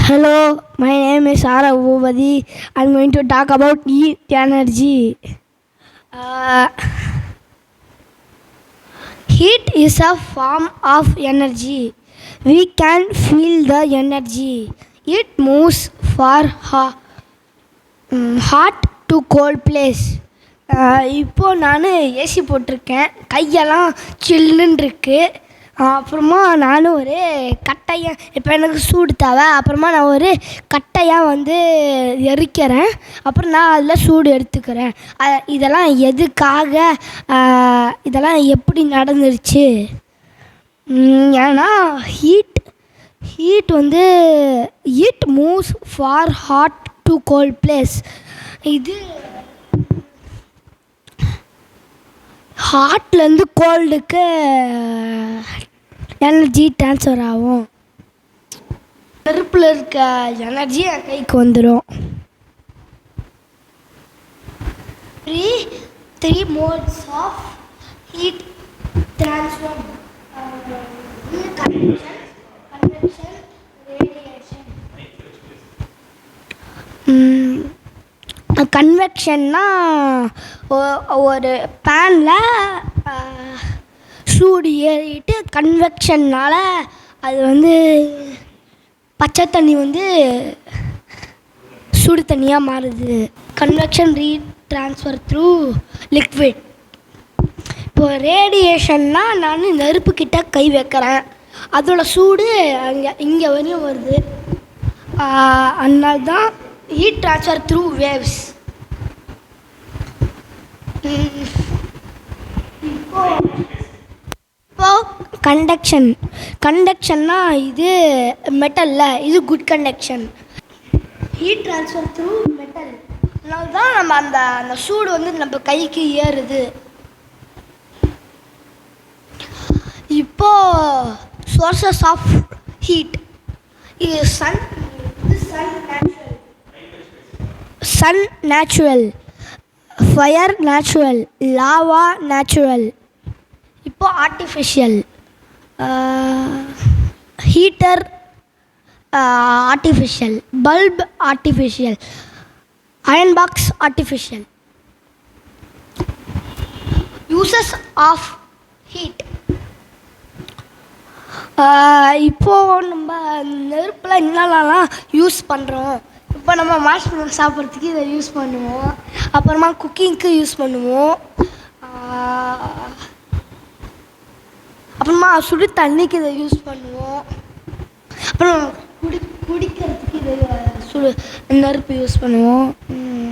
Hello, my name is Sara Ubadi. I'm going to talk about heat energy. Uh, Heat is a form of energy. We can feel the energy. It moves from hot to cold place. இப்போ நான் AC போட்டிருக்கேன், கையெல்லாம் சில்லுன்னு இருக்கு. அப்புறமா நானும் ஒரு கட்டையாக இப்போ எனக்கு சூடு தேவை. அப்புறமா நான் ஒரு கட்டையாக எரிக்கிறேன். அப்புறம் நான் அதில் சூடு எடுத்துக்கிறேன். இதெல்லாம் எதுக்காக, இதெல்லாம் எப்படி நடந்துருச்சு? ஏன்னா heat heat moves for hot to cold place. இது ஹாட்லேருந்து கோல்டுக்கு எனர்ஜி ட்ரான்ஸ்ஃபர் ஆகும். நெருப்பில் இருக்க எனர்ஜி என் கைக்கு வந்துடும். Three modes of heat transfer: convection, radiation. கன்வெக்ஷன்னா ஒரு பேனில் சூடு ஏறிட்டு கன்வெக்ஷன்னால் அது பச்சை தண்ணி சுடு தண்ணியாக மாறுது. Convection transfer through liquid. இப்போது ரேடியேஷன்னா நான் நெருப்புக்கிட்ட கை வைக்கிறேன், அதோட சூடு இங்கே வரையும் வருது. அதனால தான் ஹீட் ட்ரான்ஸ்ஃபர் த்ரூ வேவ்ஸ். இப்போ கண்டக்ஷன்னா இது மெட்டலில் இது good conduction. Heat transfer through metal. அதனால தான் நம்ம அந்த சூடு நம்ம கைக்கு ஏறுது. இப்போ சோர்சஸ் ஆஃப் ஹீட்: இது sun natural, fire natural, lava natural. இப்போ artificial: heater artificial, bulb artificial, iron box artificial. Uses of heat: இப்போது நம்ம நெருப்பில் என்னென்னலாம் யூஸ் பண்ணுறோம்? இப்போ நம்ம மார்ஷ்மெலோ சாப்பிட்றதுக்கு இதை யூஸ் பண்ணுவோம். அப்புறமா குக்கிங்க்கு யூஸ் பண்ணுவோம். அப்புறமா சுடு தண்ணிக்கு இதை யூஸ் பண்ணுவோம். அப்புறம் குடிக்கிறதுக்கு இதை நெருப்பு யூஸ் பண்ணுவோம்.